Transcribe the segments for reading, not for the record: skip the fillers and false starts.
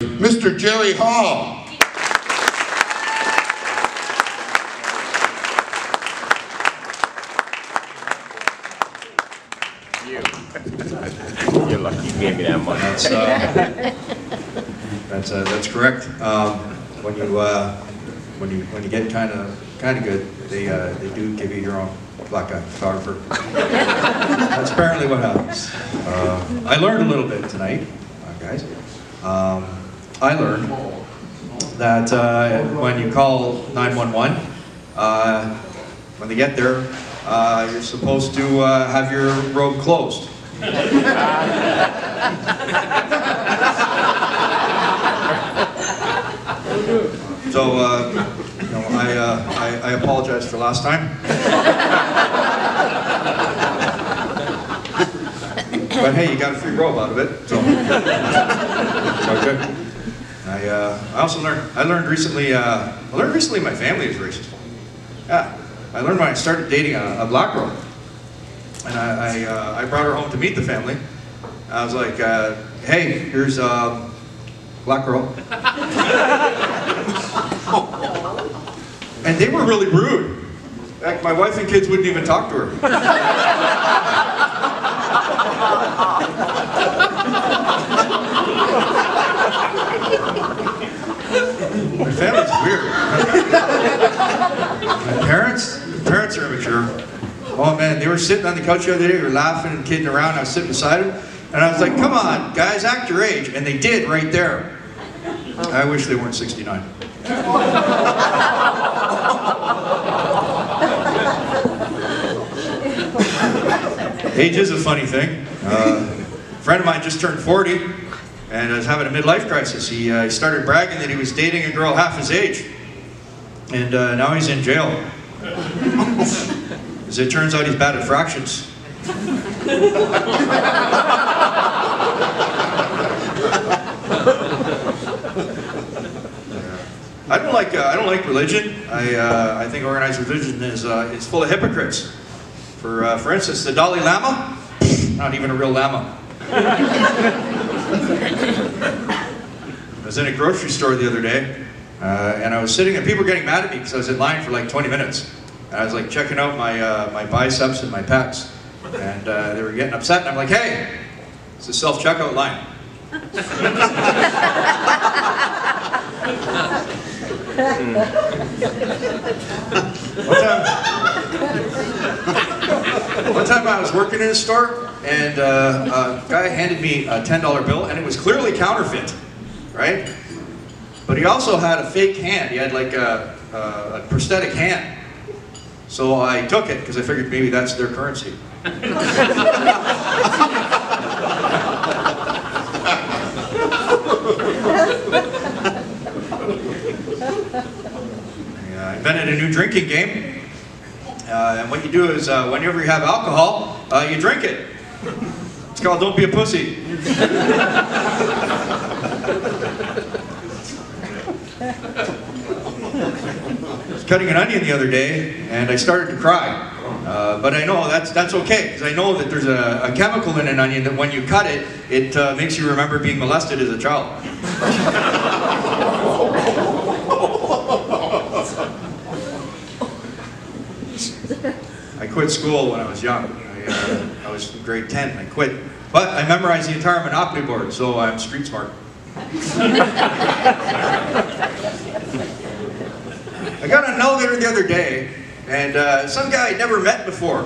Mr. Gerry Hall. You're lucky you gave me that money. That's correct. When you get kind of good, they do give you your own black guy photographer. That's apparently what happens. I learned a little bit tonight, guys. I learned that when you call 911, when they get there, you're supposed to have your road closed. So, I apologize for last time. But hey, you got a free robe out of it, so okay. I also learned recently my family is racist. Yeah, I learned when I started dating a black girl, and I brought her home to meet the family. I was like, hey, here's black girl. And they were really rude. Heck, my wife and kids wouldn't even talk to her. My family's weird. My parents are immature. Oh man, they were sitting on the couch the other day, they were laughing and kidding around. I was sitting beside them, and I was like, come on, guys, act your age. And they did right there. I wish they weren't 69. Age is a funny thing. A friend of mine just turned 40 and was having a midlife crisis. He started bragging that he was dating a girl half his age. And now he's in jail. As it turns out, he's bad at fractions. I don't like religion. I think organized religion is full of hypocrites. For instance, the Dalai Lama, not even a real lama. I was in a grocery store the other day, and I was sitting, and people were getting mad at me because I was in line for like 20 minutes. And I was like checking out my biceps and my pecs, and they were getting upset. And I'm like, hey, it's a self-checkout line. One time I was working in a store, and a guy handed me a $10 bill, and it was clearly counterfeit, right? But he also had a fake hand. He had like a prosthetic hand. So I took it, because I figured maybe that's their currency. I invented a new drinking game. And what you do is, whenever you have alcohol, you drink it. It's called Don't Be a Pussy. I was cutting an onion the other day, and I started to cry. But I know that's okay, because I know that there's a chemical in an onion that when you cut it, it makes you remember being molested as a child. I quit school when I was young. I was in grade 10. I quit. But I memorized the entire Monopoly board, so I'm street smart. I got on an elevator the other day, and some guy I'd never met before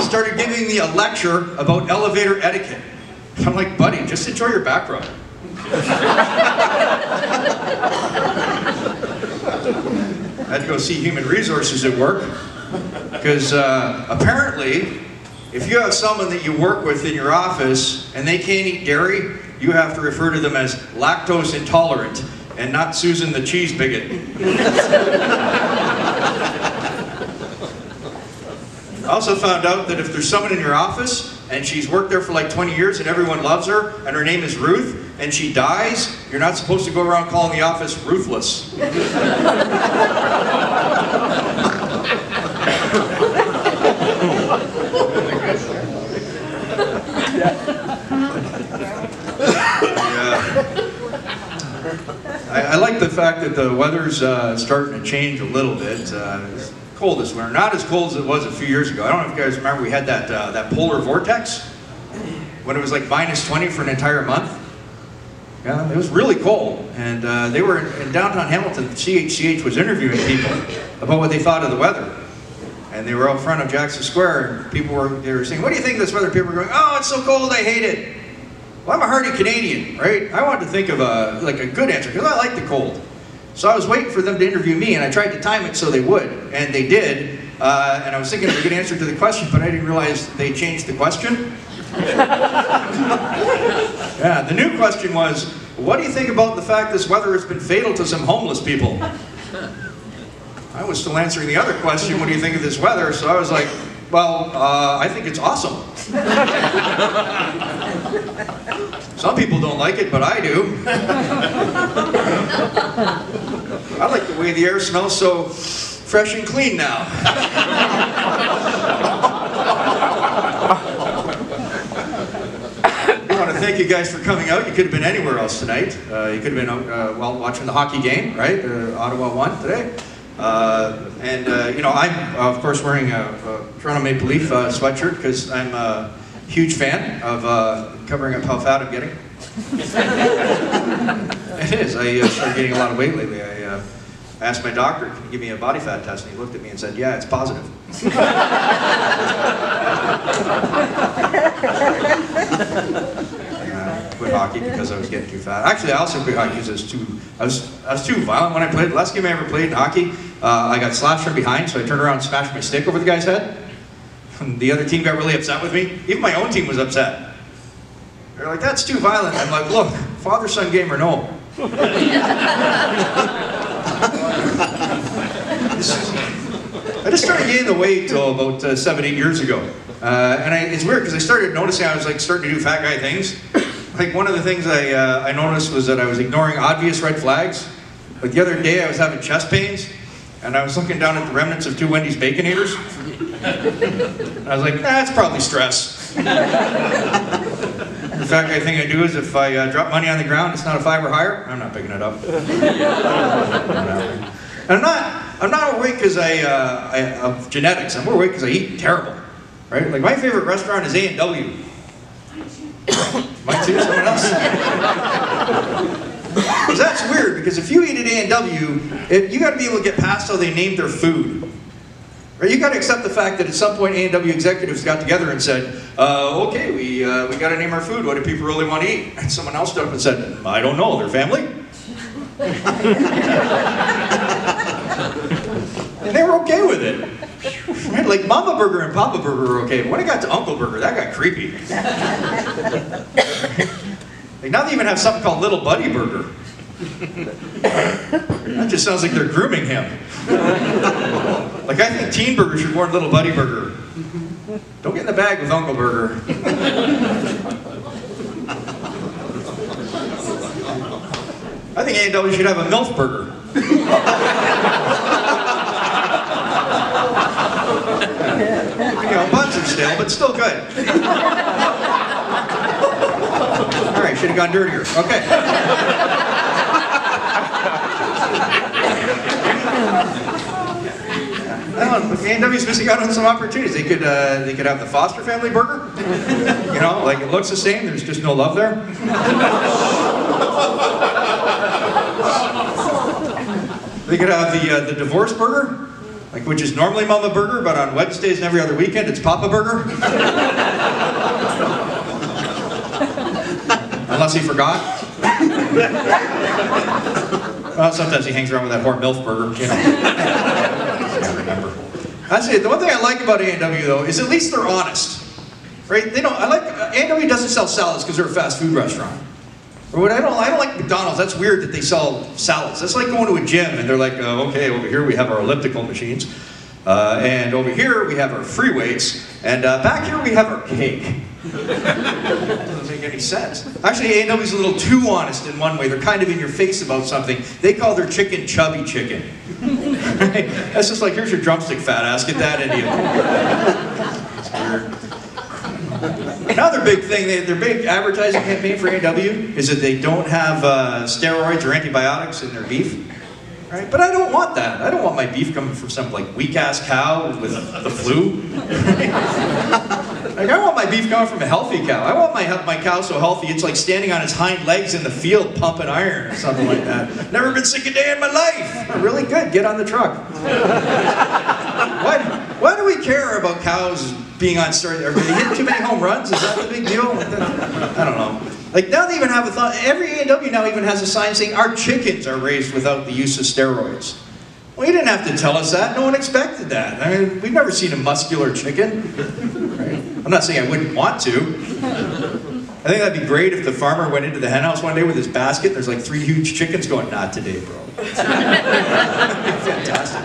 started giving me a lecture about elevator etiquette. I'm like, buddy, just enjoy your back rub. I had to go see Human Resources at work, because apparently, if you have someone that you work with in your office and they can't eat dairy, you have to refer to them as lactose intolerant and not Susan the cheese bigot. I also found out that if there's someone in your office and she's worked there for like 20 years and everyone loves her and her name is Ruth and she dies, you're not supposed to go around calling the office ruthless. like the fact that the weather's starting to change a little bit. It's cold this winter, not as cold as it was a few years ago. I don't know if you guys remember we had that polar vortex when it was like -20 for an entire month. Yeah, it was really cold, and they were in downtown Hamilton. CHCH was interviewing people about what they thought of the weather, and they were out front of Jackson Square, and they were saying, "What do you think of this weather?" People were going, "Oh, it's so cold, I hate it." Well, I'm a hardy Canadian, right? I wanted to think of like a good answer because I like the cold. So I was waiting for them to interview me, and I tried to time it so they would, and they did. And I was thinking of a good answer to the question, but I didn't realize they changed the question. Yeah, the new question was, what do you think about the fact this weather has been fatal to some homeless people? I was still answering the other question, what do you think of this weather? So I was like, well, I think it's awesome. Some people don't like it, but I do. I like the way the air smells so fresh and clean now. I want to thank you guys for coming out. You could have been anywhere else tonight. You could have been out watching the hockey game, right? Ottawa won today. You know, I'm of course wearing a Toronto Maple Leaf sweatshirt because I'm a huge fan of covering up how fat I'm getting. It is. I started getting a lot of weight lately. I asked my doctor, "Can you give me a body fat test?" And he looked at me and said, "Yeah, it's positive." Quit hockey because I was getting too fat. Actually, I also quit hockey because I was too violent when I played. The last game I ever played in hockey, I got slapped from behind, so I turned around and smashed my stick over the guy's head. And the other team got really upset with me. Even my own team was upset. They're like, "That's too violent." I'm like, "Look, father-son game or no." I just started gaining the weight about 7-8 years ago. It's weird because I started noticing I was like starting to do fat guy things. Like one of the things I noticed was that I was ignoring obvious red flags. Like the other day I was having chest pains and I was looking down at the remnants of 2 Wendy's Baconators. I was like, "That's probably stress." The fat guy thing I do is if I drop money on the ground, it's not a 5 or higher, I'm not picking it up. And I'm not overweight because of genetics. I'm overweight because I eat terrible, right? Like my favorite restaurant is A&W. Mine too, someone else? Because that's weird, because if you eat at A&W, you got to be able to get past how they named their food. Right? You got to accept the fact that at some point A&W executives got together and said, "Okay, we got to name our food. What do people really want to eat?" And someone else stood up and said, "I don't know. Their family." And they were okay with it. Right? Like Mama Burger and Papa Burger were okay, but when it got to Uncle Burger, that got creepy. Like now they even have something called Little Buddy Burger. That just sounds like they're grooming him. Like I think Teen Burger should warn Little Buddy Burger. Don't get in the bag with Uncle Burger. I think A&W should have a MILF Burger. You know, buns are stale, but still good. All right, should have gone dirtier. Okay. A&W's missing out on some opportunities. They could have the Foster family burger. You know, like it looks the same. There's just no love there. They could have the divorce burger, like which is normally Mama Burger, but on Wednesdays and every other weekend it's Papa Burger. Unless he forgot. Well, sometimes he hangs around with that whore MILF Burger, you know. Can't remember. That's it. The one thing I like about A&W though is at least they're honest, right? They don't. A&W doesn't sell salads because they're a fast food restaurant. Or what I don't like McDonald's. That's weird that they sell salads. That's like going to a gym and they're like, okay, over here we have our elliptical machines, and over here we have our free weights, and back here we have our cake. Doesn't make any sense. Actually, A&W's a little too honest in one way. They're kind of in your face about something. They call their chicken chubby chicken. Right? That's just like, here's your drumstick, fat ass. Get that into you. It's weird. Another big thing, their big advertising campaign for A&W is that they don't have steroids or antibiotics in their beef. Right? But I don't want that. I don't want my beef coming from some like weak-ass cow with the flu. Like I want my beef coming from a healthy cow. I want my cow so healthy it's like standing on its hind legs in the field pumping iron or something like that. Never been sick a day in my life. Really good. Get on the truck. Why do we care about cows being on steroids? Are they hitting too many home runs? Is that the big deal? I don't know. Like now they even have a thought, every A&W now even has a sign saying our chickens are raised without the use of steroids. Well, you didn't have to tell us that. No one expected that. I mean, we've never seen a muscular chicken. Right? I'm not saying I wouldn't want to. I think that'd be great if the farmer went into the hen house one day with his basket. There's like 3 huge chickens going, not today, bro. Fantastic.